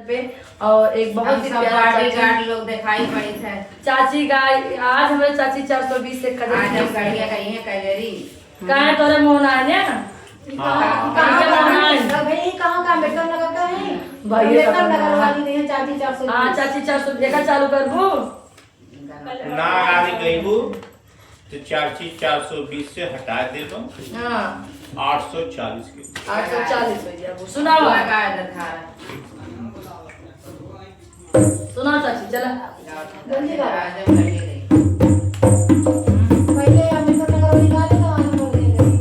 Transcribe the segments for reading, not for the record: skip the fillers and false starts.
पे और एक बहुत ही प्यारा बॉडीगार्ड लोग दिखाई पड़ी थे। चाची का आज हमें चाची 420 से खरीद आज हम गड़िया कही है कैलेरी कहाँ तोरे मोहन आए ने कहाँ भाई कहाँ का मेकअप लगा का है भाई मेकअप लगा वाली नहीं है चाची 400। हाँ चाची 400 देखा चालू कर वो ना आगे गईबू तो चाची 420 से हटा दे दो हाँ 840 के 840 हो गया वो सुनाओ लगा था। सुनाओ चाची चला जल्दी करो। आज हम गड़िया गई। पहले हम मेकअप लगा वाली वाले तो आज हम ले गए।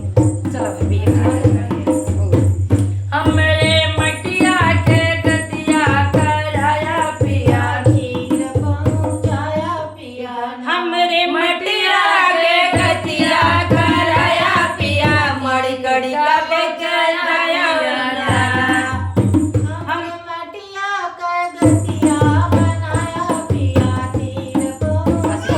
चलो बेबी हमरे मटिया के गतिया कराया पिया खीर पहुंचाया पिया हमरे मटिया के गतिया कराया पिया मड़ी कड़ी का बेचाया हम मटिया का गतिया बनाया पिया खीर पहुंचाया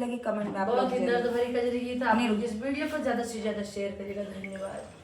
लगी कमेंट में आप बहुत लोग ही जरूर- दर्द भरी कजरी गीत आप नहीं, लोग इस वीडियो को ज्यादा से ज्यादा शेयर करिएगा। धन्यवाद।